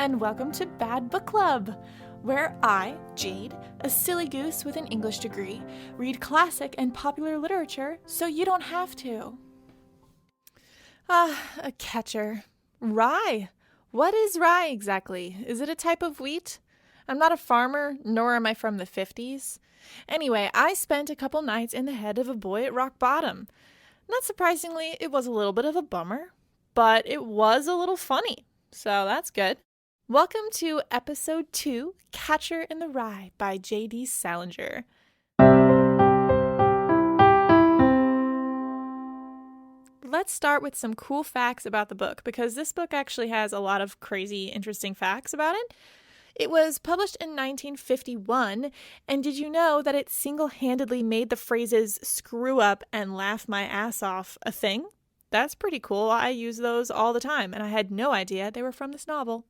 and welcome to Bad Book Club, where I, Jade, a silly goose with an English degree, read classic and popular literature so you don't have to. A catcher. Rye. What is rye exactly? Is it a type of wheat? I'm not a farmer, nor am I from the 50s. Anyway, I spent a couple nights in the head of a boy at rock bottom. Not surprisingly, it was a little bit of a bummer, but it was a little funny, so that's good. Welcome to Episode 2, Catcher in the Rye by J.D. Salinger. Let's start with some cool facts about the book, because this book actually has a lot of crazy, interesting facts about it. It was published in 1951, and did you know that it single-handedly made the phrases screw up and laugh my ass off a thing? That's pretty cool. I use those all the time, and I had no idea they were from this novel.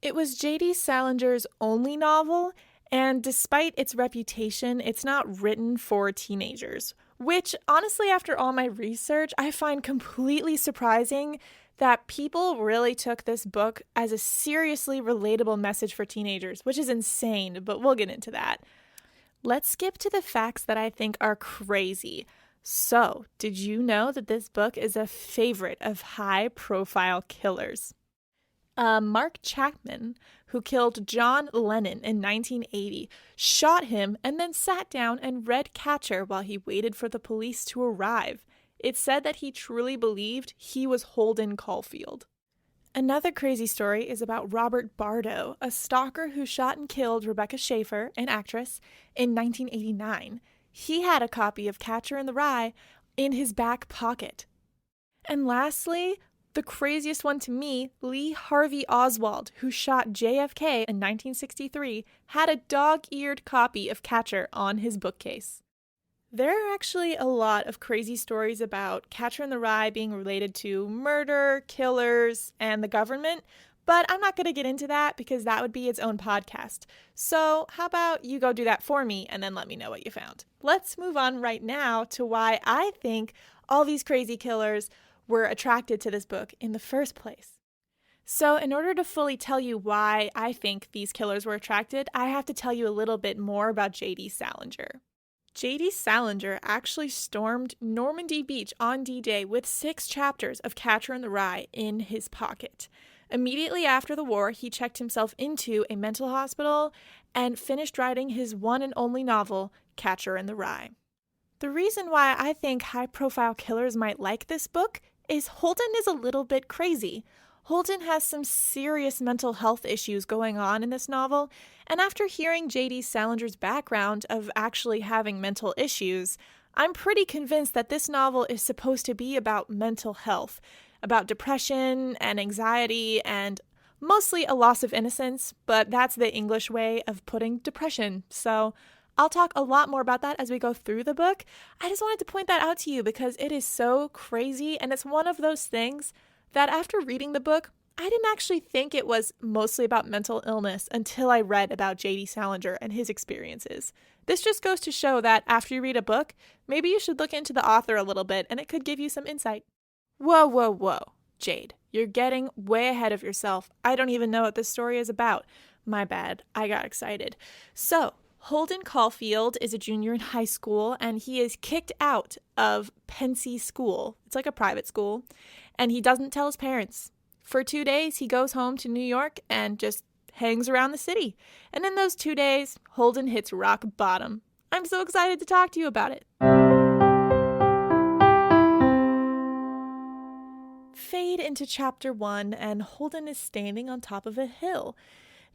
It was J.D. Salinger's only novel, and despite its reputation, it's not written for teenagers, which, honestly, after all my research, I find completely surprising that people really took this book as a seriously relatable message for teenagers, which is insane, but we'll get into that. Let's skip to the facts that I think are crazy. So, did you know that this book is a favorite of high-profile killers? Mark Chapman, who killed John Lennon in 1980, shot him and then sat down and read Catcher while he waited for the police to arrive. It's said that he truly believed he was Holden Caulfield. Another crazy story is about Robert Bardo, a stalker who shot and killed Rebecca Schaeffer, an actress, in 1989. He had a copy of Catcher in the Rye in his back pocket. And lastly, the craziest one to me, Harvey Oswald, who shot JFK in 1963, had a dog-eared copy of Catcher on his bookcase. There are actually a lot of crazy stories about Catcher in the Rye being related to murder, killers, and the government, but I'm not going to get into that because that would be its own podcast. So how about you go do that for me and then let me know what you found. Let's move on right now to why I think all these crazy killers were attracted to this book in the first place. So in order to fully tell you why I think these killers were attracted, I have to tell you a little bit more about J.D. Salinger. J.D. Salinger actually stormed Normandy Beach on D-Day with 6 chapters of Catcher in the Rye in his pocket. Immediately after the war, he checked himself into a mental hospital and finished writing his one and only novel, Catcher in the Rye. The reason why I think high-profile killers might like this book is Holden is a little bit crazy. Holden has some serious mental health issues going on in this novel, and after hearing J.D. Salinger's background of actually having mental issues, I'm pretty convinced that this novel is supposed to be about mental health, about depression and anxiety and mostly a loss of innocence, but that's the English way of putting depression. So I'll talk a lot more about that as we go through the book. I just wanted to point that out to you because it is so crazy, and it's one of those things that after reading the book, I didn't actually think it was mostly about mental illness until I read about J.D. Salinger and his experiences. This just goes to show that after you read a book, maybe you should look into the author a little bit and it could give you some insight. Whoa, Jade, you're getting way ahead of yourself. I don't even know what this story is about. My bad, I got excited. So, Holden Caulfield is a junior in high school, and he is kicked out of Pensy School. It's like a private school, and he doesn't tell his parents. For 2 days, he goes home to New York and just hangs around the city. And in those 2 days, Holden hits rock bottom. I'm so excited to talk to you about it. Fade into chapter 1, and Holden is standing on top of a hill.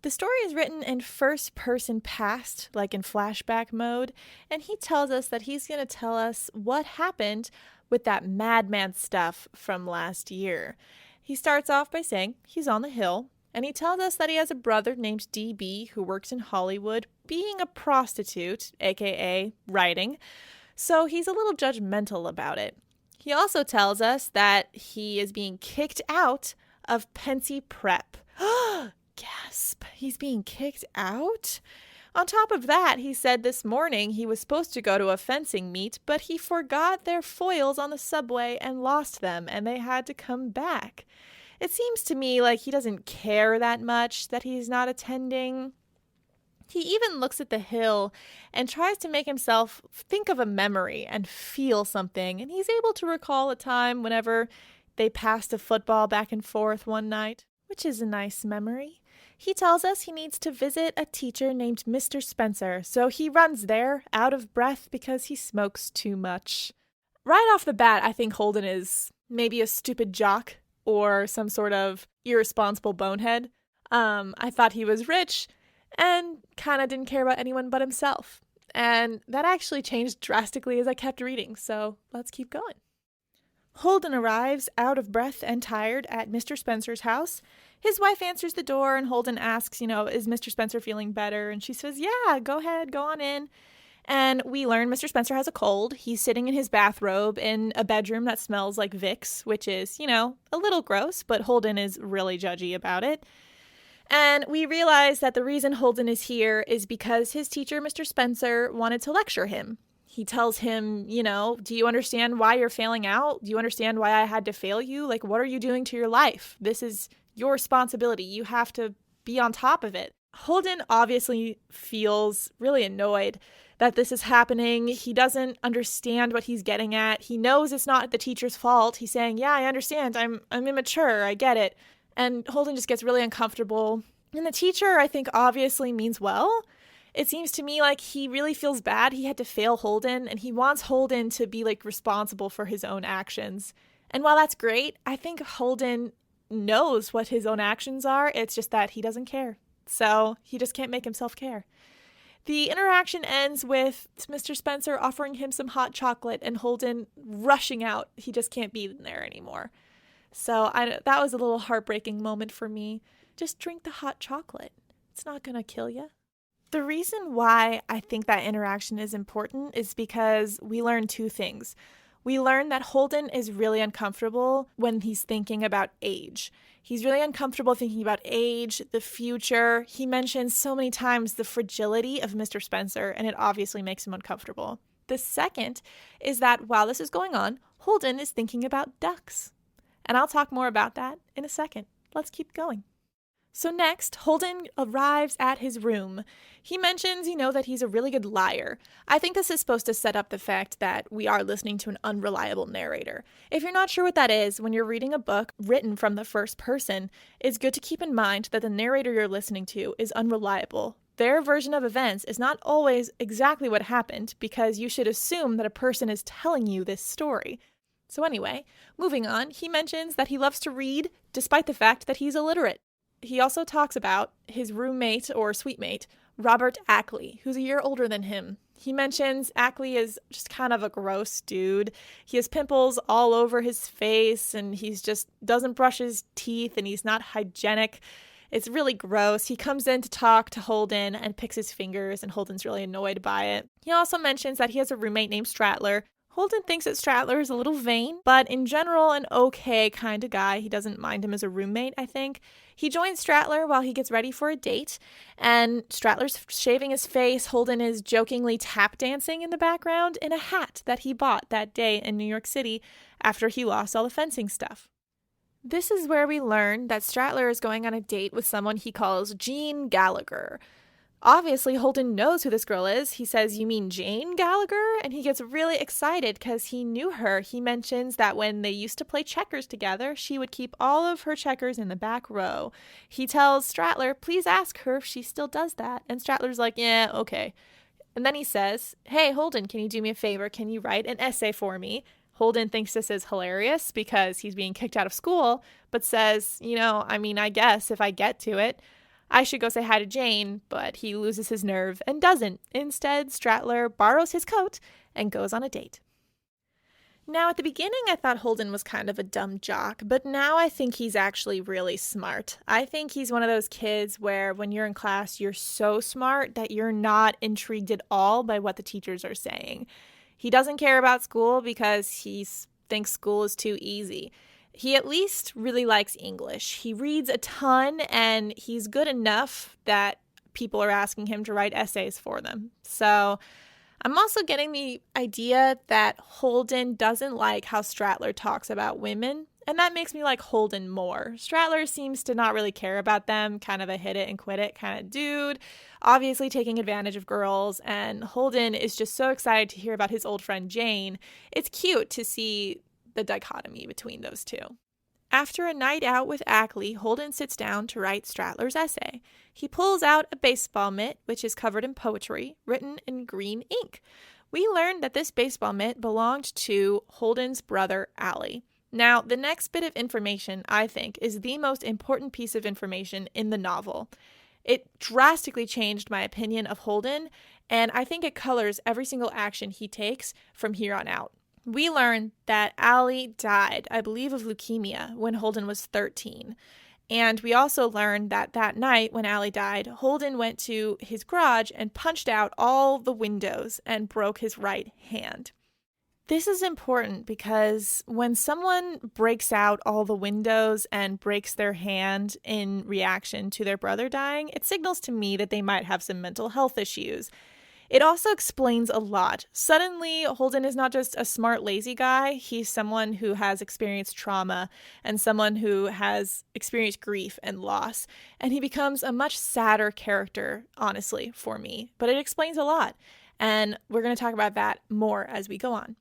The story is written in first-person past, like in flashback mode, and he tells us that he's going to tell us what happened with that madman stuff from last year. He starts off by saying he's on the hill, and he tells us that he has a brother named D.B. who works in Hollywood, being a prostitute, aka writing, so he's a little judgmental about it. He also tells us that he is being kicked out of Pensy Prep. Gasp, he's being kicked out? On top of that, he said this morning he was supposed to go to a fencing meet, but he forgot their foils on the subway and lost them, and they had to come back. It seems to me like he doesn't care that much that he's not attending. He even looks at the hill and tries to make himself think of a memory and feel something, and he's able to recall a time whenever they passed a football back and forth one night, which is a nice memory. He tells us he needs to visit a teacher named Mr. Spencer, so he runs there, out of breath because he smokes too much. Right off the bat, I think Holden is maybe a stupid jock or some sort of irresponsible bonehead. I thought he was rich and kind of didn't care about anyone but himself. And that actually changed drastically as I kept reading, so let's keep going. Holden arrives, out of breath and tired, at Mr. Spencer's house. His wife answers the door, and Holden asks, is Mr. Spencer feeling better? And she says, yeah, go ahead, go on in. And we learn Mr. Spencer has a cold. He's sitting in his bathrobe in a bedroom that smells like Vicks, which is, a little gross, but Holden is really judgy about it. And we realize that the reason Holden is here is because his teacher, Mr. Spencer, wanted to lecture him. He tells him, do you understand why you're failing out? Do you understand why I had to fail you? Like, what are you doing to your life? This is your responsibility. You have to be on top of it. Holden obviously feels really annoyed that this is happening. He doesn't understand what he's getting at. He knows it's not the teacher's fault. He's saying, yeah, I understand. I'm immature. I get it. And Holden just gets really uncomfortable. And the teacher, I think, obviously means well. It seems to me like he really feels bad he had to fail Holden, and he wants Holden to be, responsible for his own actions. And while that's great, I think Holden knows what his own actions are. It's just that he doesn't care. So he just can't make himself care. The interaction ends with Mr. Spencer offering him some hot chocolate and Holden rushing out. He just can't be in there anymore. So that was a little heartbreaking moment for me. Just drink the hot chocolate. It's not going to kill you. The reason why I think that interaction is important is because we learn two things. We learn that Holden is really uncomfortable when he's thinking about age. He's really uncomfortable thinking about age, the future. He mentions so many times the fragility of Mr. Spencer, and it obviously makes him uncomfortable. The second is that while this is going on, Holden is thinking about ducks. And I'll talk more about that in a second. Let's keep going. So next, Holden arrives at his room. He mentions, that he's a really good liar. I think this is supposed to set up the fact that we are listening to an unreliable narrator. If you're not sure what that is, when you're reading a book written from the first person, it's good to keep in mind that the narrator you're listening to is unreliable. Their version of events is not always exactly what happened, because you should assume that a person is telling you this story. So anyway, moving on, he mentions that he loves to read despite the fact that he's illiterate. He also talks about his roommate or suitemate, Robert Ackley, who's a year older than him. He mentions Ackley is just kind of a gross dude. He has pimples all over his face and he's just doesn't brush his teeth and he's not hygienic. It's really gross. He comes in to talk to Holden and picks his fingers and Holden's really annoyed by it. He also mentions that he has a roommate named Stratler. Holden thinks that Stratler is a little vain, but in general an okay kind of guy. He doesn't mind him as a roommate, I think. He joins Stratler while he gets ready for a date, and Stratler's shaving his face. Holden is jokingly tap dancing in the background in a hat that he bought that day in New York City after he lost all the fencing stuff. This is where we learn that Stratler is going on a date with someone he calls Jean Gallagher. Obviously, Holden knows who this girl is. He says, "You mean Jane Gallagher?" And he gets really excited because he knew her. He mentions that when they used to play checkers together, she would keep all of her checkers in the back row. He tells Stratler, please ask her if she still does that. And Stratler's like, yeah, okay. And then he says, hey, Holden, can you do me a favor? Can you write an essay for me? Holden thinks this is hilarious because he's being kicked out of school, but says, I guess if I get to it, I should go say hi to Jane, but he loses his nerve and doesn't. Instead, Stratler borrows his coat and goes on a date. Now, at the beginning, I thought Holden was kind of a dumb jock, but now I think he's actually really smart. I think he's one of those kids where when you're in class, you're so smart that you're not intrigued at all by what the teachers are saying. He doesn't care about school because he thinks school is too easy. He at least really likes English. He reads a ton, and he's good enough that people are asking him to write essays for them. So I'm also getting the idea that Holden doesn't like how Stratler talks about women, And that makes me like Holden more. Stratler seems to not really care about them, kind of a hit it and quit it kind of dude, obviously taking advantage of girls, and Holden is just so excited to hear about his old friend Jane. It's cute to see the dichotomy between those two. After a night out with Ackley, Holden sits down to write Stratler's essay. He pulls out a baseball mitt, which is covered in poetry, written in green ink. We learned that this baseball mitt belonged to Holden's brother, Allie. Now, the next bit of information, I think, is the most important piece of information in the novel. It drastically changed my opinion of Holden, and I think it colors every single action he takes from here on out. We learned that Allie died, I believe, of leukemia when Holden was 13. And we also learned that that night when Allie died, Holden went to his garage and punched out all the windows and broke his right hand. This is important because when someone breaks out all the windows and breaks their hand in reaction to their brother dying, it signals to me that they might have some mental health issues. It also explains a lot. Suddenly, Holden is not just a smart, lazy guy. He's someone who has experienced trauma and someone who has experienced grief and loss. And he becomes a much sadder character, honestly, for me. But it explains a lot. And we're going to talk about that more as we go on.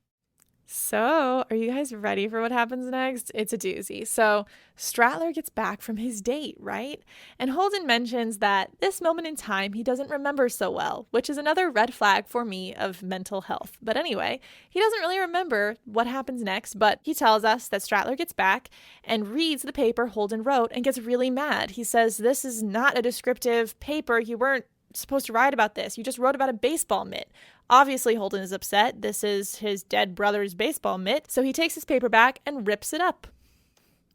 So, are you guys ready for what happens next? It's a doozy. So, Stratler gets back from his date, right? And Holden mentions that this moment in time he doesn't remember so well, which is another red flag for me of mental health. But anyway, he doesn't really remember what happens next, but he tells us that Stratler gets back and reads the paper Holden wrote and gets really mad. He says, "This is not a descriptive paper. You weren't supposed to write about this. You just wrote about a baseball mitt." Obviously, Holden is upset. This is his dead brother's baseball mitt, so he takes his paper back and rips it up.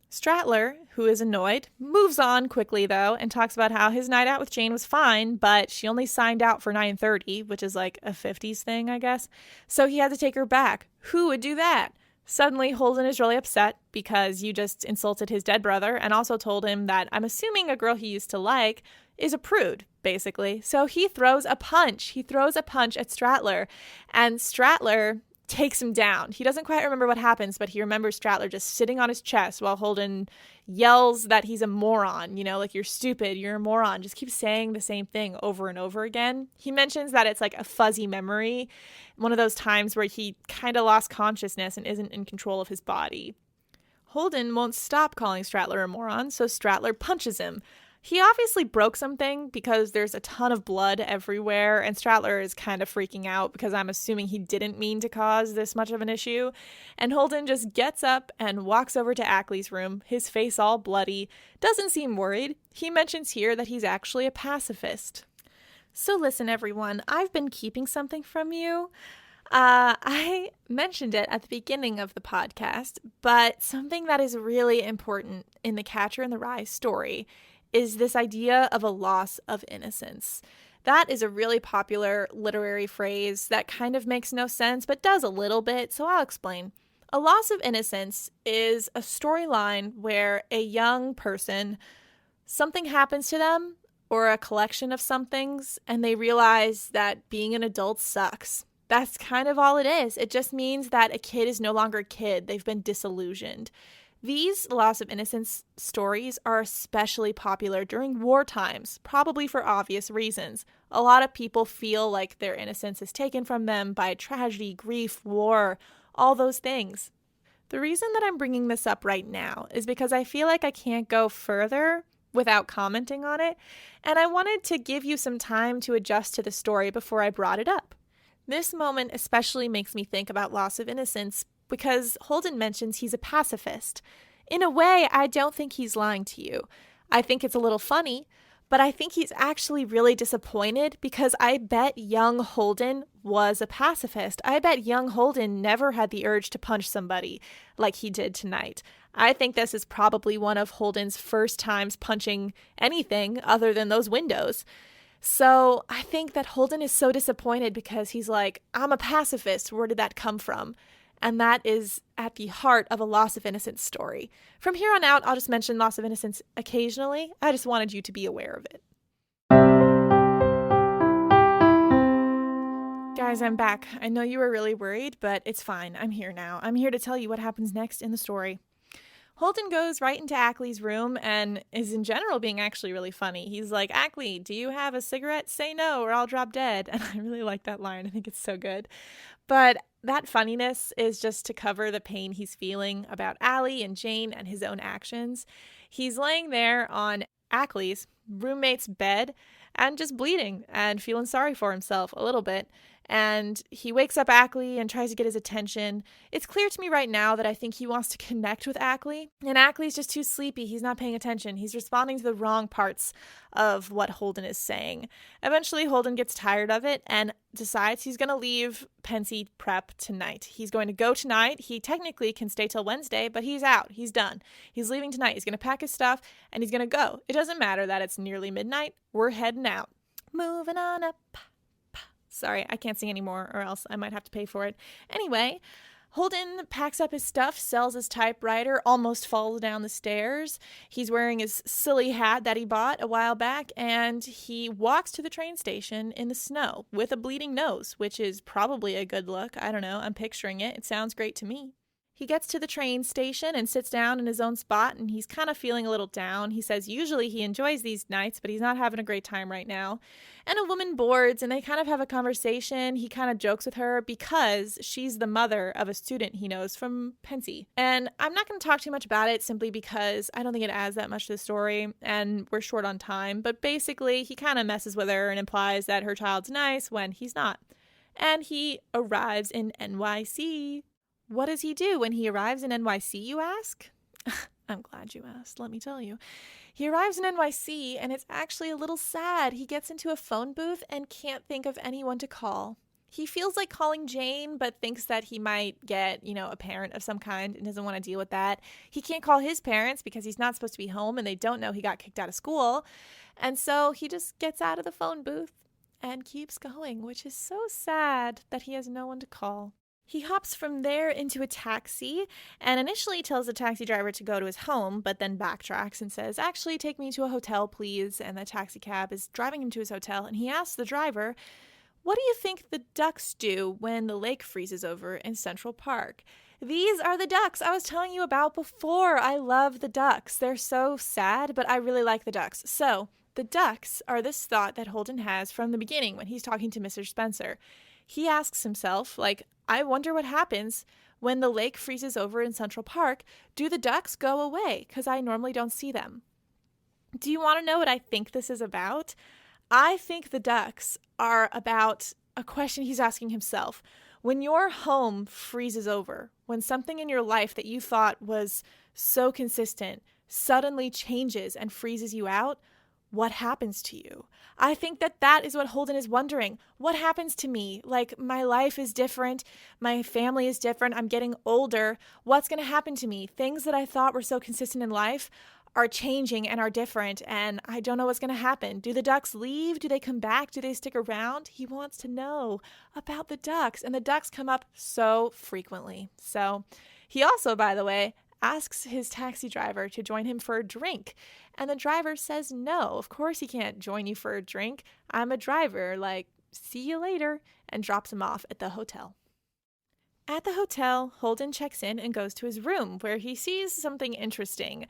Stratler, who is annoyed, moves on quickly, though, and talks about how his night out with Jane was fine, but she only signed out for 9:30, which is like a 50s thing, I guess. So he had to take her back. Who would do that? Suddenly, Holden is really upset because you just insulted his dead brother and also told him that I'm assuming a girl he used to like is a prude, basically. So he throws a punch. He throws a punch at Stratler, and Stratler takes him down. He doesn't quite remember what happens, but he remembers Stratler just sitting on his chest while Holden yells that he's a moron, like you're stupid, you're a moron. Just keep saying the same thing over and over again. He mentions that it's like a fuzzy memory, one of those times where he kind of lost consciousness and isn't in control of his body. Holden won't stop calling Stratler a moron, so Stratler punches him. He obviously broke something because there's a ton of blood everywhere, and Stratler is kind of freaking out because I'm assuming he didn't mean to cause this much of an issue. And Holden just gets up and walks over to Ackley's room, his face all bloody, doesn't seem worried. He mentions here that he's actually a pacifist. So listen, everyone, I've been keeping something from you. I mentioned it at the beginning of the podcast, but something that is really important in the Catcher in the Rye story is this idea of a loss of innocence. That is a really popular literary phrase that kind of makes no sense, but does a little bit, so I'll explain. A loss of innocence is a storyline where a young person, something happens to them, or a collection of somethings, and they realize that being an adult sucks. That's kind of all it is. It just means that a kid is no longer a kid. They've been disillusioned. These loss of innocence stories are especially popular during war times, probably for obvious reasons. A lot of people feel like their innocence is taken from them by tragedy, grief, war, all those things. The reason that I'm bringing this up right now is because I feel like I can't go further without commenting on it, and I wanted to give you some time to adjust to the story before I brought it up. This moment especially makes me think about loss of innocence because Holden mentions he's a pacifist. In a way, I don't think he's lying to you. I think it's a little funny, but I think he's actually really disappointed because I bet young Holden was a pacifist. I bet young Holden never had the urge to punch somebody like he did tonight. I think this is probably one of Holden's first times punching anything other than those windows. So I think that Holden is so disappointed because he's like, I'm a pacifist. Where did that come from? And that is at the heart of a loss of innocence story. From here on out, I'll just mention loss of innocence occasionally. I just wanted you to be aware of it. Guys, I'm back. I know you were really worried, but it's fine. I'm here now. I'm here to tell you what happens next in the story. Holden goes right into Ackley's room and is in general being actually really funny. He's like, Ackley, do you have a cigarette? Say no or I'll drop dead. And I really like that line. I think it's so good. But that funniness is just to cover the pain he's feeling about Allie and Jane and his own actions. He's laying there on Ackley's roommate's bed and just bleeding and feeling sorry for himself a little bit. And he wakes up Ackley and tries to get his attention. It's clear to me right now that I think he wants to connect with Ackley. And Ackley's just too sleepy. He's not paying attention. He's responding to the wrong parts of what Holden is saying. Eventually, Holden gets tired of it and decides he's going to leave Pensy Prep tonight. He's going to go tonight. He technically can stay till Wednesday, but he's out. He's done. He's leaving tonight. He's going to pack his stuff and he's going to go. It doesn't matter that it's nearly midnight. We're heading out. Moving on up. Sorry, I can't sing anymore or else I might have to pay for it. Anyway, Holden packs up his stuff, sells his typewriter, almost falls down the stairs. He's wearing his silly hat that he bought a while back, and he walks to the train station in the snow with a bleeding nose, which is probably a good look. I don't know. I'm picturing it. It sounds great to me. He gets to the train station and sits down in his own spot, and he's kind of feeling a little down. He says usually he enjoys these nights, but he's not having a great time right now. And a woman boards, and they kind of have a conversation. He kind of jokes with her because she's the mother of a student he knows from Pensy. And I'm not going to talk too much about it simply because I don't think it adds that much to the story, and we're short on time. But basically, he kind of messes with her and implies that her child's nice when he's not. And he arrives in NYC. What does he do when he arrives in NYC, you ask? I'm glad you asked, let me tell you. He arrives in NYC, and it's actually a little sad. He gets into a phone booth and can't think of anyone to call. He feels like calling Jane, but thinks that he might get, a parent of some kind and doesn't want to deal with that. He can't call his parents because he's not supposed to be home, and they don't know he got kicked out of school. And so he just gets out of the phone booth and keeps going, which is so sad that he has no one to call. He hops from there into a taxi and initially tells the taxi driver to go to his home, but then backtracks and says, actually, take me to a hotel, please. And the taxi cab is driving him to his hotel, and he asks the driver, what do you think the ducks do when the lake freezes over in Central Park? These are the ducks I was telling you about before. I love the ducks. They're so sad, but I really like the ducks. So the ducks are this thought that Holden has from the beginning when he's talking to Mr. Spencer. He asks himself, I wonder what happens when the lake freezes over in Central Park. Do the ducks go away? Because I normally don't see them. Do you want to know what I think this is about? I think the ducks are about a question he's asking himself. When your home freezes over, when something in your life that you thought was so consistent suddenly changes and freezes you out, what happens to you? I think that is what Holden is wondering. What happens to me? My life is different. My family is different. I'm getting older. What's going to happen to me? Things that I thought were so consistent in life are changing and are different, and I don't know what's going to happen. Do the ducks leave? Do they come back? Do they stick around? He wants to know about the ducks, and the ducks come up so frequently. So he also, by the way, asks his taxi driver to join him for a drink. And the driver says no, of course he can't join you for a drink. I'm a driver, see you later, and drops him off at the hotel. At the hotel, Holden checks in and goes to his room where he sees something interesting.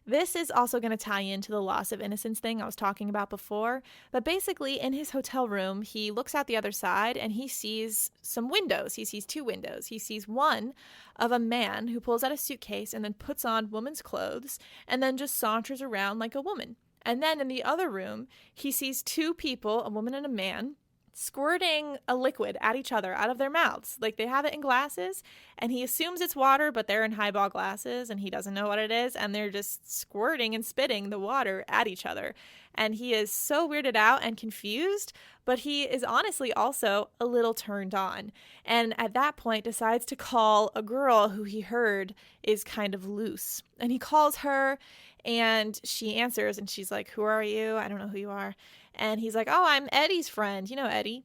This is also going to tie into the loss of innocence thing I was talking about before. But basically, in his hotel room, he looks out the other side and he sees some windows. He sees two windows. He sees one of a man who pulls out a suitcase and then puts on woman's clothes and then just saunters around like a woman. And then in the other room, he sees two people, a woman and a man, squirting a liquid at each other out of their mouths. They have it in glasses, and he assumes it's water, but they're in highball glasses, and he doesn't know what it is, and they're just squirting and spitting the water at each other. And he is so weirded out and confused, but he is honestly also a little turned on. And at that point decides to call a girl who he heard is kind of loose. And he calls her, and she answers, and she's like, who are you? I don't know who you are. And he's like, oh, I'm Eddie's friend. You know Eddie.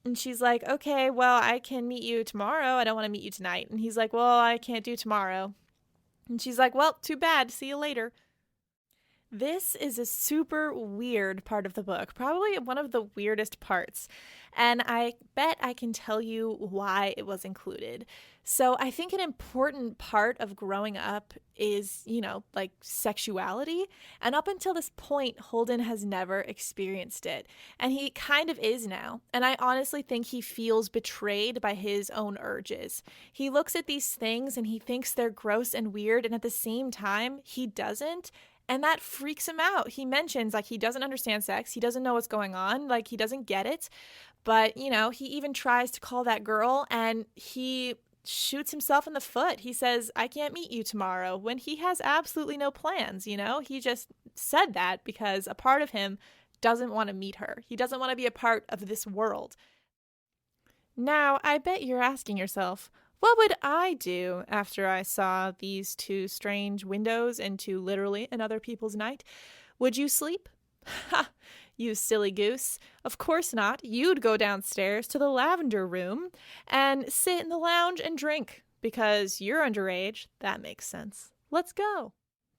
And she's like, okay, well, I can meet you tomorrow. I don't want to meet you tonight. And he's like, well, I can't do tomorrow. And she's like, well, too bad. See you later. This is a super weird part of the book, probably one of the weirdest parts. And I bet I can tell you why it was included. So I think an important part of growing up is, like sexuality. And up until this point, Holden has never experienced it. And he kind of is now. And I honestly think he feels betrayed by his own urges. He looks at these things and he thinks they're gross and weird. And at the same time, he doesn't. And that freaks him out. He mentions like he doesn't understand sex. He doesn't know what's going on. Like he doesn't get it. But, he even tries to call that girl and he shoots himself in the foot. He says, I can't meet you tomorrow when he has absolutely no plans. He just said that because a part of him doesn't want to meet her. He doesn't want to be a part of this world. Now, I bet you're asking yourself, what would I do after I saw these two strange windows into literally another people's night? Would you sleep? Ha! You silly goose. Of course not. You'd go downstairs to the lavender room and sit in the lounge and drink. Because you're underage. That makes sense. Let's go.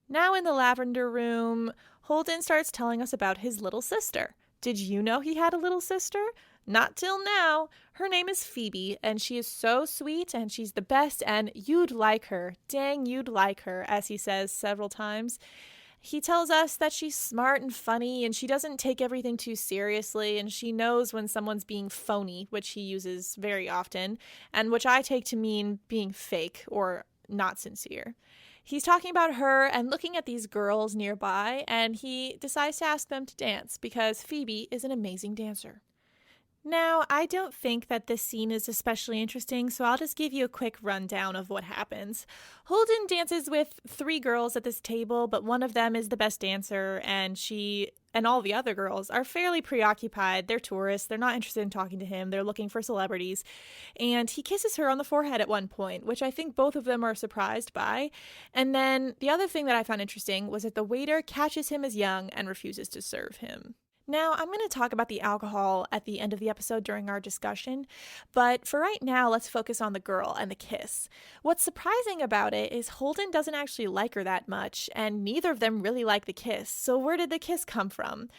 Now in the lavender room, Holden starts telling us about his little sister. Did you know he had a little sister? Not till now. Her name is Phoebe, and she is so sweet, and she's the best, and you'd like her. Dang, you'd like her, as he says several times. He tells us that she's smart and funny, and she doesn't take everything too seriously, and she knows when someone's being phony, which he uses very often, and which I take to mean being fake or not sincere. He's talking about her and looking at these girls nearby, and he decides to ask them to dance because Phoebe is an amazing dancer. Now, I don't think that this scene is especially interesting, so I'll just give you a quick rundown of what happens. Holden dances with 3 girls at this table, but one of them is the best dancer, and she and all the other girls are fairly preoccupied. They're tourists. They're not interested in talking to him. They're looking for celebrities. And he kisses her on the forehead at one point, which I think both of them are surprised by. And then the other thing that I found interesting was that the waiter catches him as young and refuses to serve him. Now, I'm going to talk about the alcohol at the end of the episode during our discussion, but for right now, let's focus on the girl and the kiss. What's surprising about it is Holden doesn't actually like her that much, and neither of them really like the kiss, so where did the kiss come from?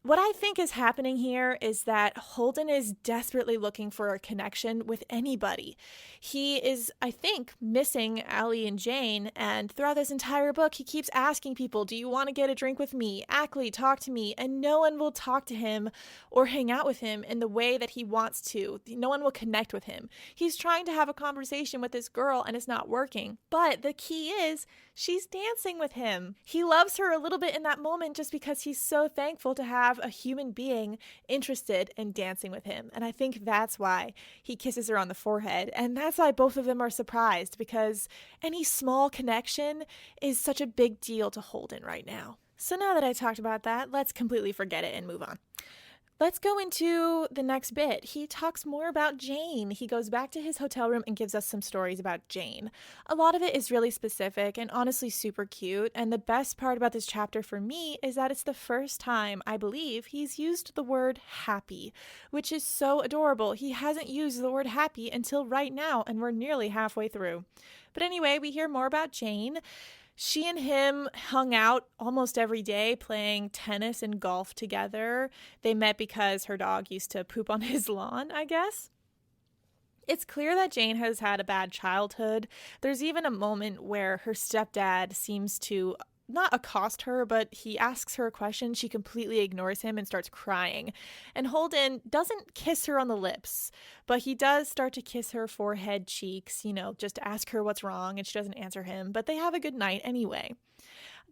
What I think is happening here is that Holden is desperately looking for a connection with anybody. He is, I think, missing Allie and Jane, and throughout this entire book, he keeps asking people, do you want to get a drink with me? Ackley, talk to me. And no one will talk to him or hang out with him in the way that he wants to. No one will connect with him. He's trying to have a conversation with this girl, and it's not working. But the key is, she's dancing with him. He loves her a little bit in that moment just because he's so thankful to have a human being interested in dancing with him. And I think that's why he kisses her on the forehead. And that's why both of them are surprised, because any small connection is such a big deal to Holden right now. So now that I talked about that, let's completely forget it and move on. Let's go into the next bit. He talks more about Jane. He goes back to his hotel room and gives us some stories about Jane. A lot of it is really specific and honestly super cute. And the best part about this chapter for me is that it's the first time, I believe, he's used the word happy, which is so adorable. He hasn't used the word happy until right now, and we're nearly halfway through. But anyway, we hear more about Jane. She and him hung out almost every day playing tennis and golf together. They met because her dog used to poop on his lawn, I guess. It's clear that Jane has had a bad childhood. There's even a moment where her stepdad seems to not accost her, but he asks her a question. She completely ignores him and starts crying. And Holden doesn't kiss her on the lips, but he does start to kiss her forehead, cheeks, just to ask her what's wrong, and she doesn't answer him, but they have a good night anyway.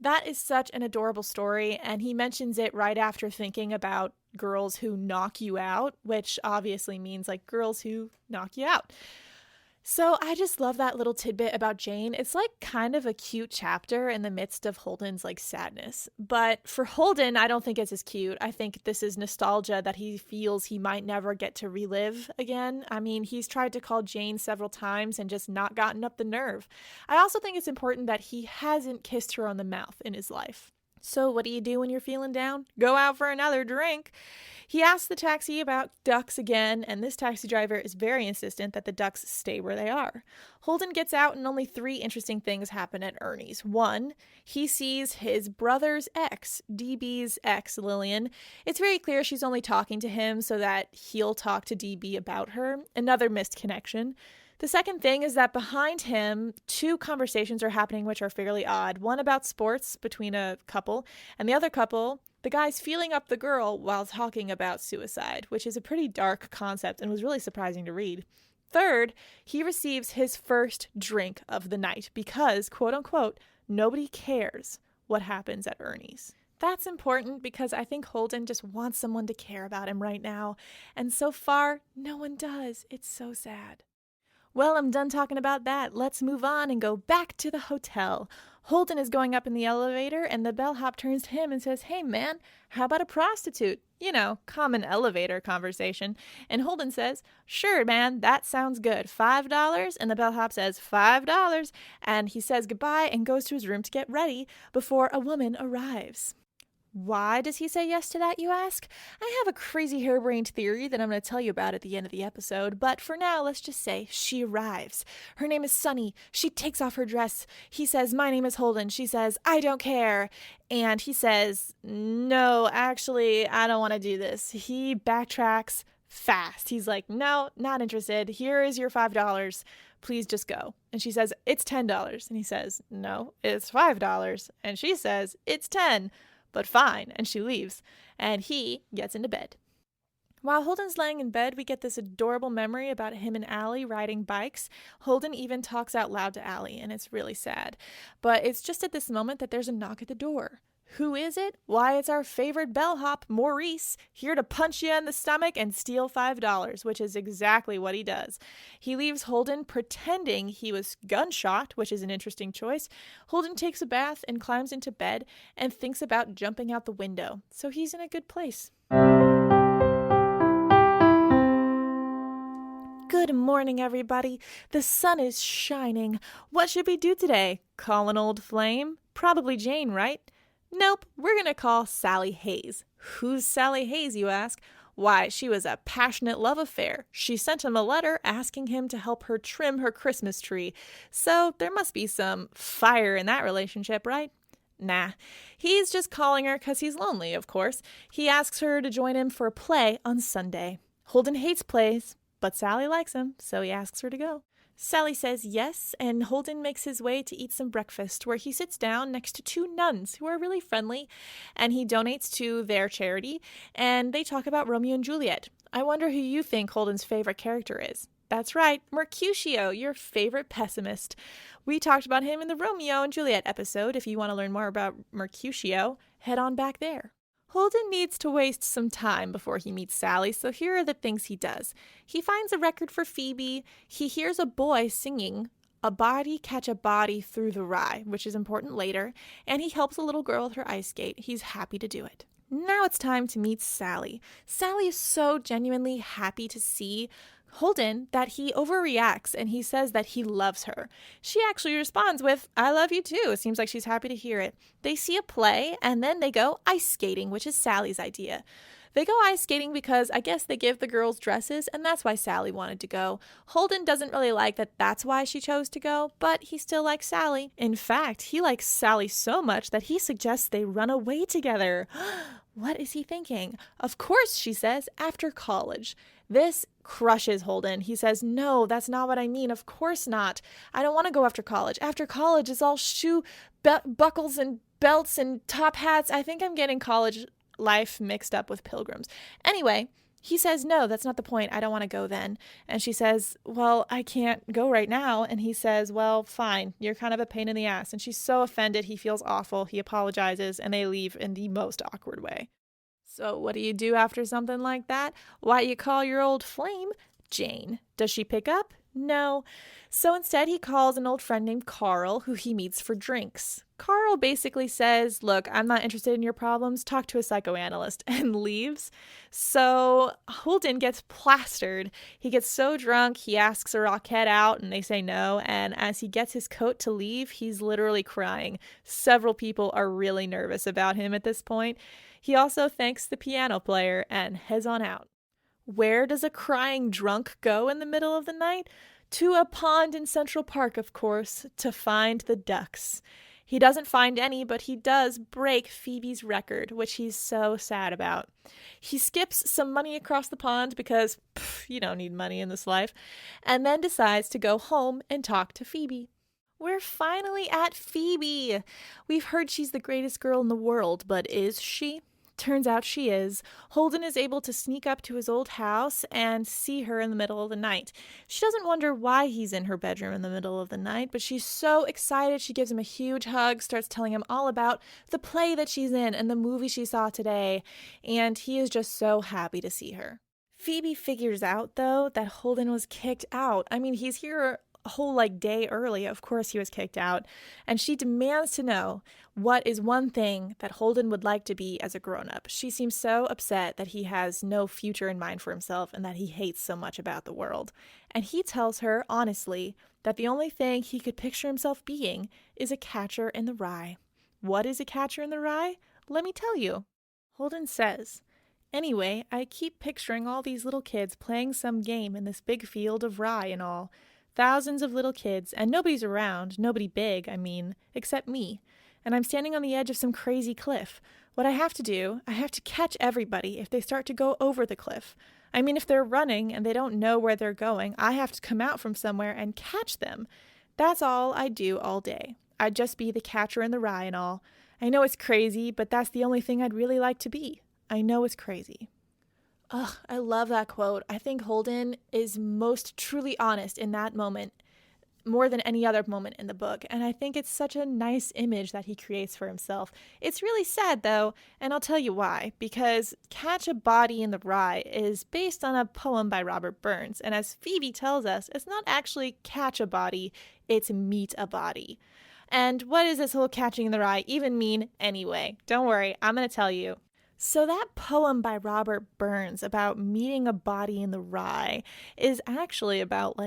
That is such an adorable story, and he mentions it right after thinking about girls who knock you out, which obviously means like girls who knock you out. So I just love that little tidbit about Jane. It's like kind of a cute chapter in the midst of Holden's like sadness. But for Holden, I don't think it's as cute. I think this is nostalgia that he feels he might never get to relive again. I mean, he's tried to call Jane several times and just not gotten up the nerve. I also think it's important that he hasn't kissed her on the mouth in his life. So what do you do when you're feeling down? Go out for another drink. He asks the taxi about ducks again, and this taxi driver is very insistent that the ducks stay where they are. Holden gets out, and only 3 interesting things happen at Ernie's. 1, he sees his brother's ex, DB's ex, Lillian. It's very clear she's only talking to him so that he'll talk to DB about her. Another missed connection. The second thing is that behind him, 2 conversations are happening which are fairly odd. One about sports between a couple, and the other couple, the guy's feeling up the girl while talking about suicide, which is a pretty dark concept and was really surprising to read. Third, he receives his first drink of the night because, quote unquote, nobody cares what happens at Ernie's. That's important because I think Holden just wants someone to care about him right now, and so far, no one does. It's so sad. Well, I'm done talking about that. Let's move on and go back to the hotel. Holden is going up in the elevator, and the bellhop turns to him and says, "Hey, man, how about a prostitute?" You know, common elevator conversation. And Holden says, "Sure, man, that sounds good. $5? And the bellhop says, $5. And he says goodbye and goes to his room to get ready before a woman arrives. Why does he say yes to that, you ask? I have a crazy harebrained theory that I'm going to tell you about at the end of the episode, but for now, let's just say she arrives. Her name is Sunny. She takes off her dress. He says, "My name is Holden." She says, "I don't care." And he says, "No, actually, I don't want to do this." He backtracks fast. He's like, "No, not interested. Here is your $5. Please just go." And she says, "It's $10. And he says, "No, it's $5. And she says, "It's 10. But fine," and she leaves, and he gets into bed. While Holden's laying in bed, we get this adorable memory about him and Allie riding bikes. Holden even talks out loud to Allie, and it's really sad. But it's just at this moment that there's a knock at the door. Who is it? Why, it's our favorite bellhop, Maurice, here to punch you in the stomach and steal $5, which is exactly what he does. He leaves Holden pretending he was gunshot, which is an interesting choice. Holden takes a bath and climbs into bed and thinks about jumping out the window, so he's in a good place. Good morning, everybody. The sun is shining. What should we do today? Call an old flame? Probably Jane, right? Nope, we're going to call Sally Hayes. Who's Sally Hayes, you ask? Why, she was a passionate love affair. She sent him a letter asking him to help her trim her Christmas tree. So there must be some fire in that relationship, right? Nah, he's just calling her because he's lonely, of course. He asks her to join him for a play on Sunday. Holden hates plays, but Sally likes him, so he asks her to go. Sally says yes, and Holden makes his way to eat some breakfast, where he sits down next to 2 nuns who are really friendly, and he donates to their charity, and they talk about Romeo and Juliet. I wonder who you think Holden's favorite character is. That's right, Mercutio, your favorite pessimist. We talked about him in the Romeo and Juliet episode. If you want to learn more about Mercutio, head on back there. Holden needs to waste some time before he meets Sally, so here are the things he does. He finds a record for Phoebe. He hears a boy singing "A Body Catch a Body Through the Rye," which is important later, and he helps a little girl with her ice skate. He's happy to do it. Now it's time to meet Sally. Sally is so genuinely happy to see Holden that he overreacts and he says that he loves her. She actually responds with, "I love you too." It seems like she's happy to hear it. They see a play and then they go ice skating, which is Sally's idea. They go ice skating because I guess they give the girls dresses, and that's why Sally wanted to go. Holden doesn't really like that that's why she chose to go, but he still likes Sally. In fact, he likes Sally so much that he suggests they run away together. What is he thinking? Of course, she says, after college. This crushes Holden. He says, "No, that's not what I mean. Of course not. I don't want to go after college. After college is all shoe buckles and belts and top hats. I think I'm getting college life mixed up with pilgrims." Anyway, he says, "No, that's not the point. I don't want to go then." And she says, "Well, I can't go right now." And he says, "Well, fine. You're kind of a pain in the ass." And she's so offended. He feels awful. He apologizes, and they leave in the most awkward way. So what do you do after something like that? Why, you call your old flame Jane. Does she pick up? No. So instead, he calls an old friend named Carl, who he meets for drinks. Carl basically says, look, I'm not interested in your problems. Talk to a psychoanalyst, and leaves. So Holden gets plastered. He gets so drunk, he asks a Rockette out, and they say no. And as he gets his coat to leave, he's literally crying. Several people are really nervous about him at this point. He also thanks the piano player and heads on out. Where does a crying drunk go in the middle of the night? To a pond in Central Park, of course, to find the ducks. He doesn't find any, but he does break Phoebe's record, which he's so sad about. He skips some money across the pond because you don't need money in this life, and then decides to go home and talk to Phoebe. We're finally at Phoebe. We've heard she's the greatest girl in the world, but is she? Turns out she is. Holden is able to sneak up to his old house and see her in the middle of the night. She doesn't wonder why he's in her bedroom in the middle of the night, but she's so excited she gives him a huge hug, starts telling him all about the play that she's in and the movie she saw today, and he is just so happy to see her. Phoebe figures out, though, that Holden was kicked out. I mean, he's here a whole day early. Of course he was kicked out. And she demands to know what is one thing that Holden would like to be as a grown-up. She seems so upset that he has no future in mind for himself and that he hates so much about the world. And he tells her, honestly, that the only thing he could picture himself being is a catcher in the rye. What is a catcher in the rye? Let me tell you. Holden says, anyway, I keep picturing all these little kids playing some game in this big field of rye and all. Thousands of little kids, and nobody's around, nobody big, I mean, except me. And I'm standing on the edge of some crazy cliff. What I have to do, I have to catch everybody if they start to go over the cliff. I mean, if they're running and they don't know where they're going, I have to come out from somewhere and catch them. That's all I do all day. I'd just be the catcher in the rye and all. I know it's crazy, but that's the only thing I'd really like to be. I know it's crazy. Ugh, I love that quote. I think Holden is most truly honest in that moment, more than any other moment in the book, and I think it's such a nice image that he creates for himself. It's really sad, though, and I'll tell you why, because Catch a Body in the Rye is based on a poem by Robert Burns, and as Phoebe tells us, it's not actually catch a body, it's meet a body. And what does this whole catching in the rye even mean anyway? Don't worry, I'm going to tell you. So that poem by Robert Burns about meeting a body in the rye is actually about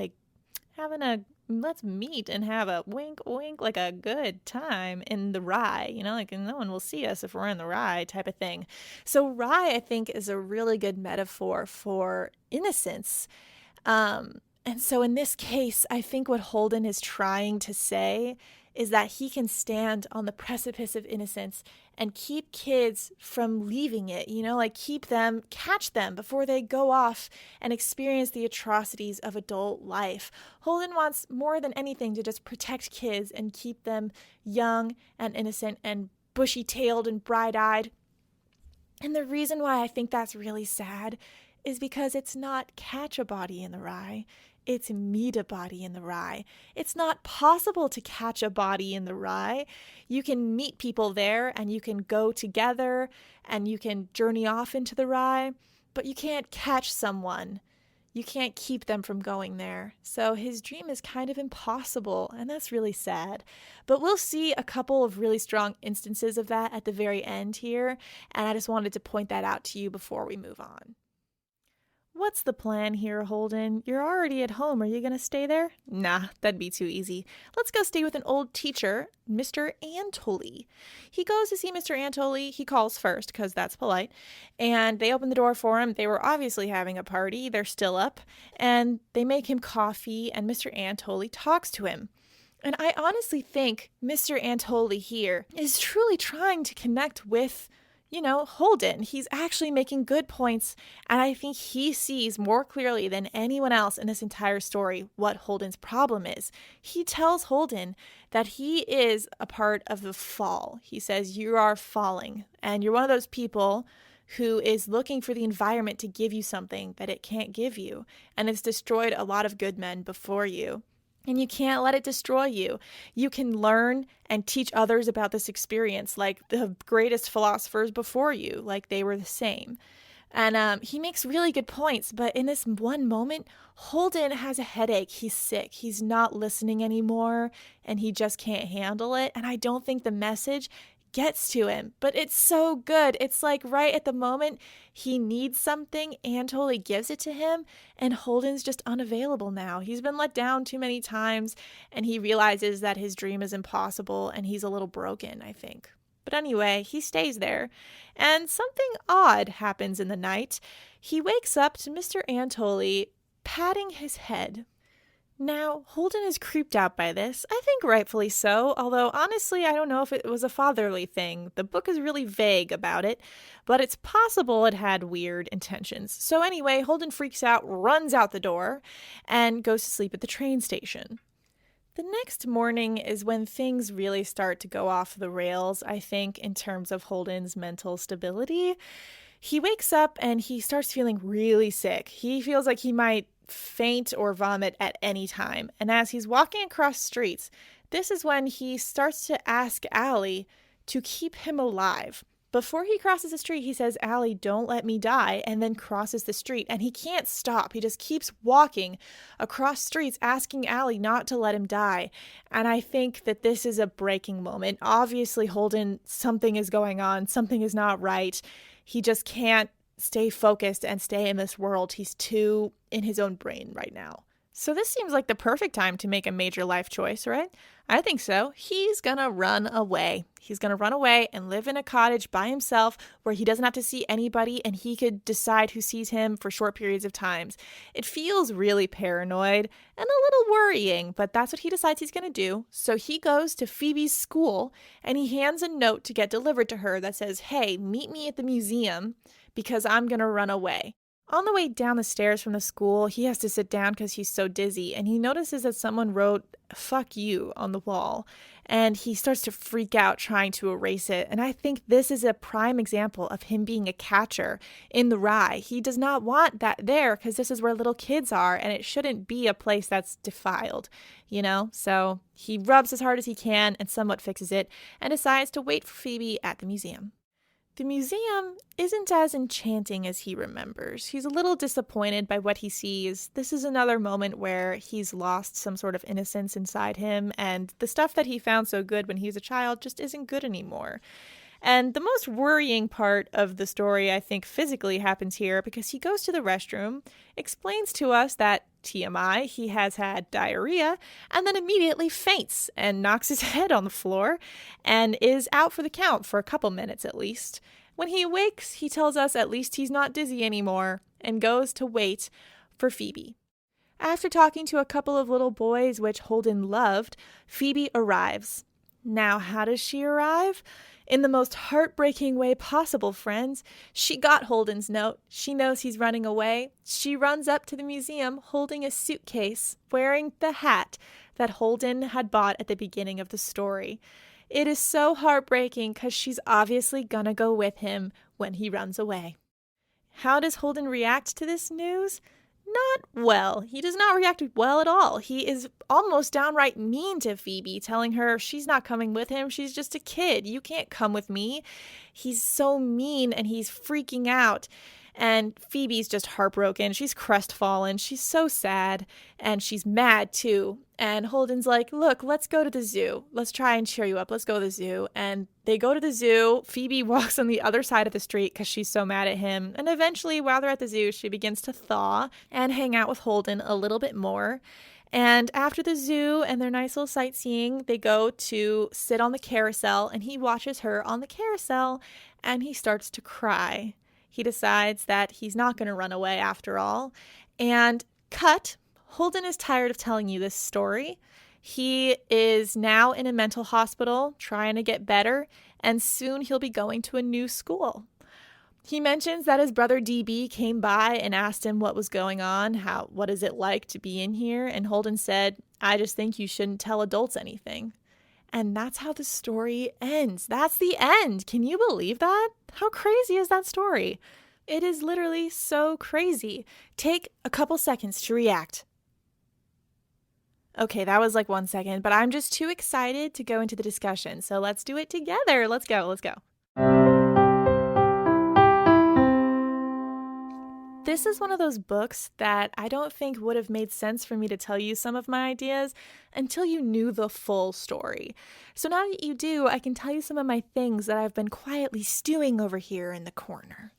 having a let's meet and have a wink wink, like a good time in the rye, no one will see us if we're in the rye type of thing. So rye, I think, is a really good metaphor for innocence. And so in this case, I think what Holden is trying to say is that he can stand on the precipice of innocence and keep kids from leaving it, catch them before they go off and experience the atrocities of adult life. Holden wants more than anything to just protect kids and keep them young and innocent and bushy-tailed and bright-eyed. And the reason why I think that's really sad is because it's not catch a body in the rye. It's meet a body in the rye. It's not possible to catch a body in the rye. You can meet people there and you can go together and you can journey off into the rye, but you can't catch someone. You can't keep them from going there. So his dream is kind of impossible, and that's really sad. But we'll see a couple of really strong instances of that at the very end here, and I just wanted to point that out to you before we move on. What's the plan here, Holden? You're already at home. Are you going to stay there? Nah, that'd be too easy. Let's go stay with an old teacher, Mr. Antoli. He goes to see Mr. Antoli. He calls first because that's polite. And they open the door for him. They were obviously having a party. They're still up. And they make him coffee, and Mr. Antoli talks to him. And I honestly think Mr. Antoli here is truly trying to connect with Holden. He's actually making good points, and I think he sees more clearly than anyone else in this entire story what Holden's problem is. He tells Holden that he is a part of the fall. He says, you are falling, and you're one of those people who is looking for the environment to give you something that it can't give you, and it's destroyed a lot of good men before you. And you can't let it destroy you. You can learn and teach others about this experience like the greatest philosophers before you, like they were the same. And he makes really good points, but in this one moment, Holden has a headache. He's sick. He's not listening anymore, and he just can't handle it. And I don't think the message gets to him, but it's so good. It's like right at the moment he needs something, Anne totally gives it to him, and Holden's just unavailable now. He's been let down too many times, and he realizes that his dream is impossible, and he's a little broken, I think. But anyway, he stays there, and something odd happens in the night. He wakes up to Mr. Antoli patting his head. Now, Holden is creeped out by this, I think rightfully so, although honestly I don't know if it was a fatherly thing. The book is really vague about it, but it's possible it had weird intentions. So anyway, Holden freaks out, runs out the door, and goes to sleep at the train station. The next morning is when things really start to go off the rails, I think, in terms of Holden's mental stability. He wakes up and he starts feeling really sick. He feels like he might faint or vomit at any time. And as he's walking across streets, this is when he starts to ask Allie to keep him alive. Before he crosses the street, he says, "Allie, don't let me die," and then crosses the street. And he can't stop. He just keeps walking across streets, asking Allie not to let him die. And I think that this is a breaking moment. Obviously, Holden, something is going on. Something is not right. He just can't stay focused and stay in this world. He's too in his own brain right now. So this seems like the perfect time to make a major life choice, right? I think so. He's gonna run away. He's gonna run away and live in a cottage by himself where he doesn't have to see anybody and he could decide who sees him for short periods of times. It feels really paranoid and a little worrying, but that's what he decides he's gonna do. So he goes to Phoebe's school and he hands a note to get delivered to her that says, "Hey, meet me at the museum because I'm gonna run away." On the way down the stairs from the school, he has to sit down because he's so dizzy, and he notices that someone wrote "fuck you" on the wall, and he starts to freak out trying to erase it. And I think this is a prime example of him being a catcher in the rye. He does not want that there because this is where little kids are, and it shouldn't be a place that's defiled, you know? So he rubs as hard as he can and somewhat fixes it, and decides to wait for Phoebe at the museum. The museum isn't as enchanting as he remembers. He's a little disappointed by what he sees. This is another moment where he's lost some sort of innocence inside him, and the stuff that he found so good when he was a child just isn't good anymore. And the most worrying part of the story, I think, physically happens here because he goes to the restroom, explains to us that TMI, he has had diarrhea, and then immediately faints and knocks his head on the floor and is out for the count for a couple minutes at least. When he awakes, he tells us at least he's not dizzy anymore and goes to wait for Phoebe. After talking to a couple of little boys, which Holden loved, Phoebe arrives. Now, how does she arrive? In the most heartbreaking way possible, friends. She got Holden's note. She knows he's running away. She runs up to the museum holding a suitcase, wearing the hat that Holden had bought at the beginning of the story. It is so heartbreaking because she's obviously gonna go with him when he runs away. How does Holden react to this news? Not well. He does not react well at all. He is almost downright mean to Phoebe, telling her she's not coming with him. She's just a kid. You can't come with me. He's so mean and he's freaking out. And Phoebe's just heartbroken. She's crestfallen. She's so sad. And she's mad too. And Holden's like, "Look, let's go to the zoo. Let's try and cheer you up. Let's go to the zoo." And they go to the zoo. Phoebe walks on the other side of the street because she's so mad at him. And eventually, while they're at the zoo, she begins to thaw and hang out with Holden a little bit more. And after the zoo and their nice little sightseeing, they go to sit on the carousel. And he watches her on the carousel and he starts to cry. He decides that he's not going to run away after all. And cut. Holden is tired of telling you this story. He is now in a mental hospital trying to get better, and soon he'll be going to a new school. He mentions that his brother DB came by and asked him what was going on, what is it like to be in here, and Holden said, "I just think you shouldn't tell adults anything." And that's how the story ends. That's the end. Can you believe that? How crazy is that story? It is literally so crazy. Take a couple seconds to react. Okay, that was like 1 second, but I'm just too excited to go into the discussion. So let's do it together. Let's go. This is one of those books that I don't think would have made sense for me to tell you some of my ideas until you knew the full story. So now that you do, I can tell you some of my things that I've been quietly stewing over here in the corner.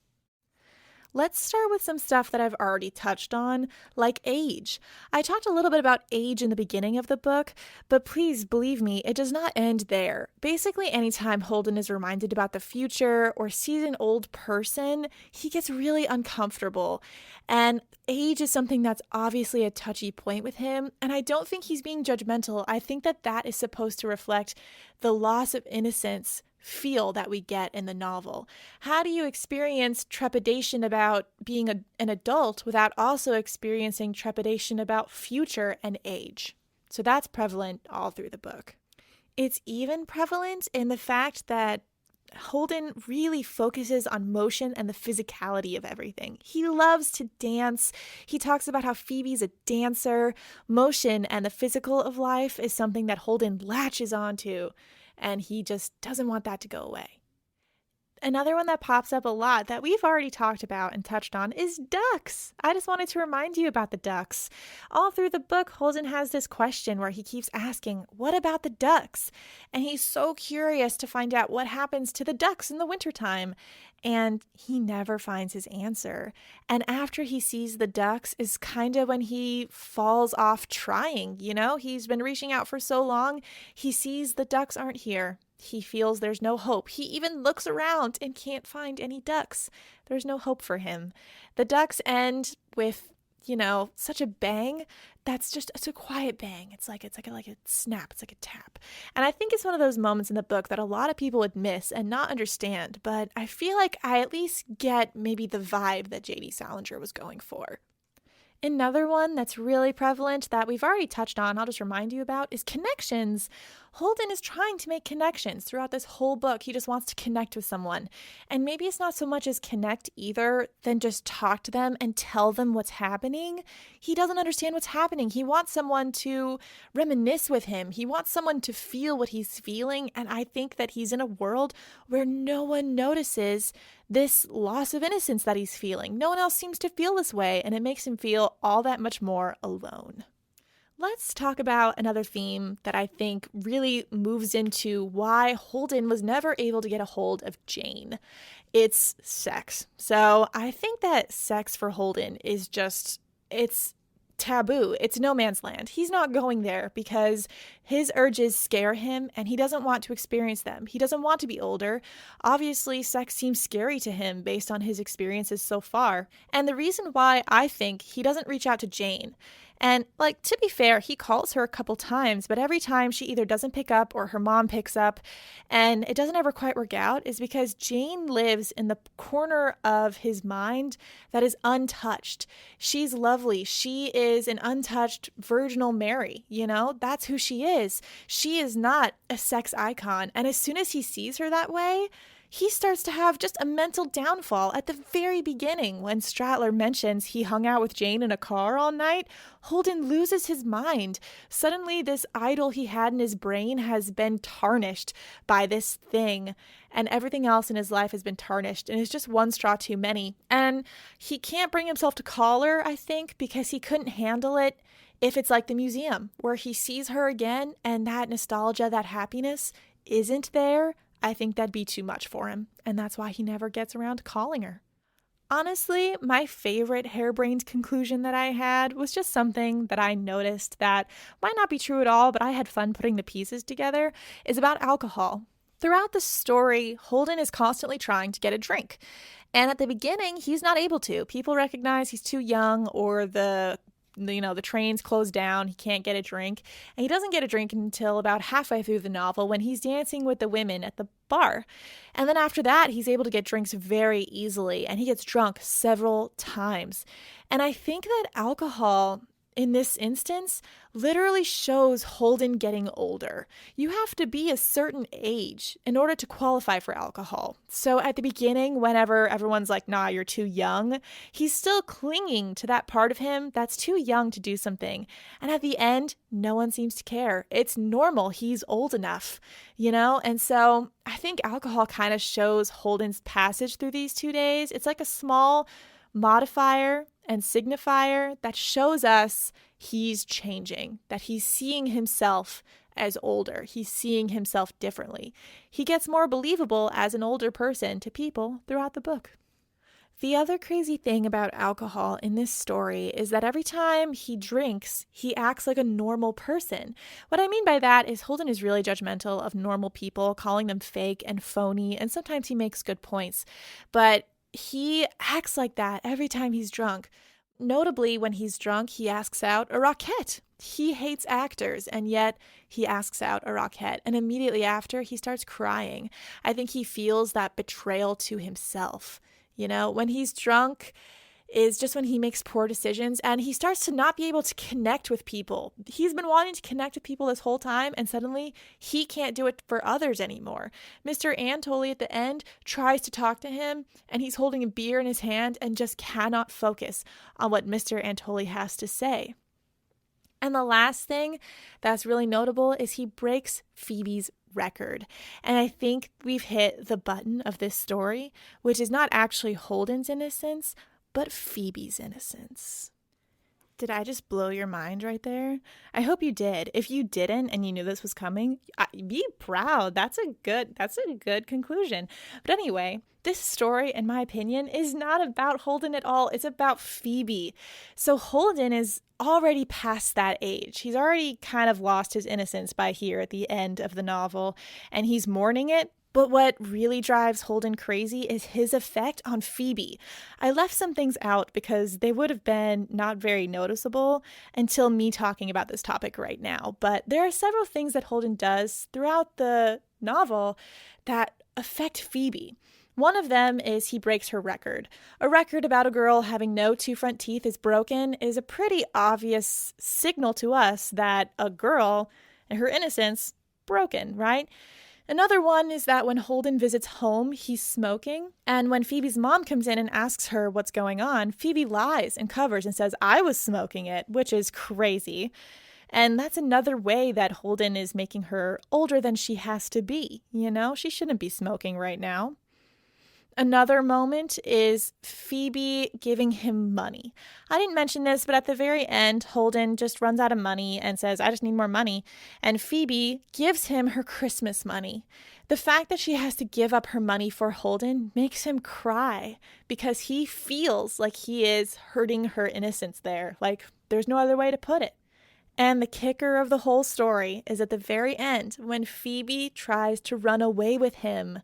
Let's start with some stuff that I've already touched on, like age. I talked a little bit about age in the beginning of the book, but please believe me, it does not end there. Basically, anytime Holden is reminded about the future or sees an old person, he gets really uncomfortable. And age is something that's obviously a touchy point with him, and I don't think he's being judgmental. I think that that is supposed to reflect the loss of innocence feel that we get in the novel. How do you experience trepidation about being an adult without also experiencing trepidation about future and age? So that's prevalent all through the book. It's even prevalent in the fact that Holden really focuses on motion and the physicality of everything. He loves to dance. He talks about how Phoebe's a dancer. Motion and the physical of life is something that Holden latches onto, and he just doesn't want that to go away. Another one that pops up a lot that we've already talked about and touched on is ducks. I just wanted to remind you about the ducks. All through the book, Holden has this question where he keeps asking, what about the ducks? And he's so curious to find out what happens to the ducks in the wintertime. And he never finds his answer. And after he sees the ducks is kind of when he falls off trying. You know, he's been reaching out for so long. He sees the ducks aren't here. He feels there's no hope. He even looks around and can't find any ducks. There's no hope for him. The ducks end with, such a bang. It's a quiet bang. It's like a snap. It's like a tap. And I think it's one of those moments in the book that a lot of people would miss and not understand, but I feel like I at least get maybe the vibe that J.D. Salinger was going for. Another one that's really prevalent that we've already touched on, I'll just remind you about, is connections. Holden is trying to make connections throughout this whole book. He just wants to connect with someone. And maybe it's not so much as connect either than just talk to them and tell them what's happening. He doesn't understand what's happening. He wants someone to reminisce with him. He wants someone to feel what he's feeling. And I think that he's in a world where no one notices this loss of innocence that he's feeling. No one else seems to feel this way, and it makes him feel all that much more alone. Let's talk about another theme that I think really moves into why Holden was never able to get a hold of Jane. It's sex. So I think that sex for Holden is it's taboo. It's no man's land. He's not going there because his urges scare him and he doesn't want to experience them. He doesn't want to be older. Obviously, sex seems scary to him based on his experiences so far. And the reason why I think he doesn't reach out to Jane, and to be fair, he calls her a couple times, but every time she either doesn't pick up or her mom picks up and it doesn't ever quite work out, is because Jane lives in the corner of his mind that is untouched. She's lovely. She is an untouched virginal Mary, that's who she is. She is not a sex icon. And as soon as he sees her that way, he starts to have just a mental downfall. At the very beginning, when Stratler mentions he hung out with Jane in a car all night, Holden loses his mind. Suddenly, this idol he had in his brain has been tarnished by this thing, and everything else in his life has been tarnished, and it's just one straw too many. And he can't bring himself to call her, I think, because he couldn't handle it if it's like the museum, where he sees her again, and that nostalgia, that happiness isn't there. I think that'd be too much for him, and that's why he never gets around to calling her. Honestly, my favorite harebrained conclusion that I had was just something that I noticed that might not be true at all, but I had fun putting the pieces together, is about alcohol. Throughout the story, Holden is constantly trying to get a drink, and at the beginning, he's not able to. People recognize he's too young, or the train's closed down, he can't get a drink. And he doesn't get a drink until about halfway through the novel when he's dancing with the women at the bar. And then after that, he's able to get drinks very easily, and he gets drunk several times. And I think that alcohol, in this instance, literally shows Holden getting older. You have to be a certain age in order to qualify for alcohol. So at the beginning, whenever everyone's like, nah, you're too young, he's still clinging to that part of him that's too young to do something. And at the end, no one seems to care. It's normal. He's old enough, And so I think alcohol kind of shows Holden's passage through these 2 days. It's like a small modifier and signifier that shows us he's changing, that he's seeing himself as older. He's seeing himself differently. He gets more believable as an older person to people throughout the book. The other crazy thing about alcohol in this story is that every time he drinks, he acts like a normal person. What I mean by that is Holden is really judgmental of normal people, calling them fake and phony, and sometimes he makes good points. But he acts like that every time he's drunk. Notably, when he's drunk, he asks out a roquette. He hates actors, and yet he asks out a roquette. And immediately after, he starts crying. I think he feels that betrayal to himself. You know, when he's drunk is just when he makes poor decisions and he starts to not be able to connect with people. He's been wanting to connect with people this whole time, and suddenly he can't do it for others anymore. Mr. Antoli at the end tries to talk to him, and he's holding a beer in his hand and just cannot focus on what Mr. Antoli has to say. And the last thing that's really notable is he breaks Phoebe's record. And I think we've hit the button of this story, which is not actually Holden's innocence, but Phoebe's innocence. Did I just blow your mind right there? I hope you did. If you didn't and you knew this was coming, be proud. That's a good conclusion. But anyway, this story, in my opinion, is not about Holden at all. It's about Phoebe. So Holden is already past that age. He's already kind of lost his innocence by here at the end of the novel, and he's mourning it. But what really drives Holden crazy is his effect on Phoebe. I left some things out because they would have been not very noticeable until me talking about this topic right now. But there are several things that Holden does throughout the novel that affect Phoebe. One of them is he breaks her record. A record about a girl having no two front teeth is broken is a pretty obvious signal to us that a girl and her innocence broken, right? Another one is that when Holden visits home, he's smoking. And when Phoebe's mom comes in and asks her what's going on, Phoebe lies and covers and says, I was smoking it, which is crazy. And that's another way that Holden is making her older than she has to be. You know, she shouldn't be smoking right now. Another moment is Phoebe giving him money. I didn't mention this, but at the very end, Holden just runs out of money and says, I just need more money. And Phoebe gives him her Christmas money. The fact that she has to give up her money for Holden makes him cry because he feels like he is hurting her innocence there. Like, there's no other way to put it. And the kicker of the whole story is at the very end when Phoebe tries to run away with him.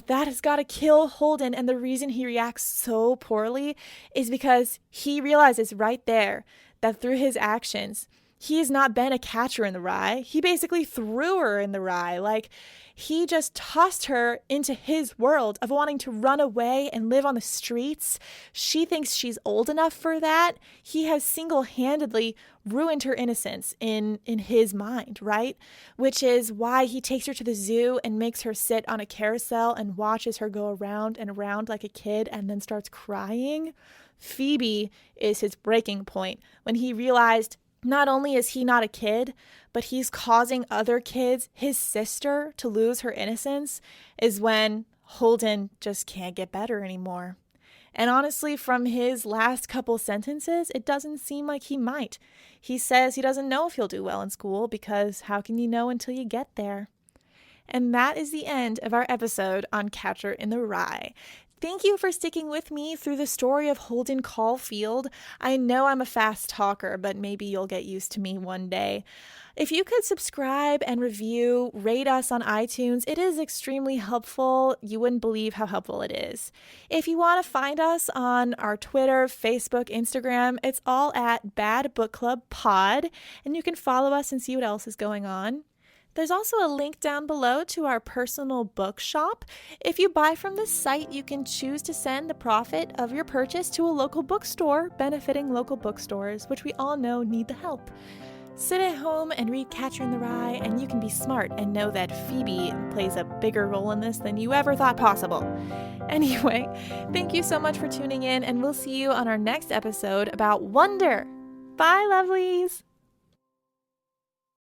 That has got to kill Holden, and the reason he reacts so poorly is because he realizes right there that through his actions, he has not been a catcher in the rye. He basically threw her in the rye. Like, he just tossed her into his world of wanting to run away and live on the streets. She thinks she's old enough for that. He has single-handedly ruined her innocence in his mind, right? Which is why he takes her to the zoo and makes her sit on a carousel and watches her go around and around like a kid and then starts crying. Phoebe is his breaking point when he realized not only is he not a kid, but he's causing other kids, his sister, to lose her innocence, is when Holden just can't get better anymore. And honestly, from his last couple sentences, it doesn't seem like he might. He says he doesn't know if he'll do well in school because how can you know until you get there? And that is the end of our episode on Catcher in the Rye. Thank you for sticking with me through the story of Holden Caulfield. I know I'm a fast talker, but maybe you'll get used to me one day. If you could subscribe and review, rate us on iTunes, it is extremely helpful. You wouldn't believe how helpful it is. If you want to find us on our Twitter, Facebook, Instagram, it's all at Bad Book Club Pod, and you can follow us and see what else is going on. There's also a link down below to our personal bookshop. If you buy from this site, you can choose to send the profit of your purchase to a local bookstore, benefiting local bookstores, which we all know need the help. Sit at home and read Catcher in the Rye, and you can be smart and know that Phoebe plays a bigger role in this than you ever thought possible. Anyway, thank you so much for tuning in, and we'll see you on our next episode about wonder. Bye, lovelies!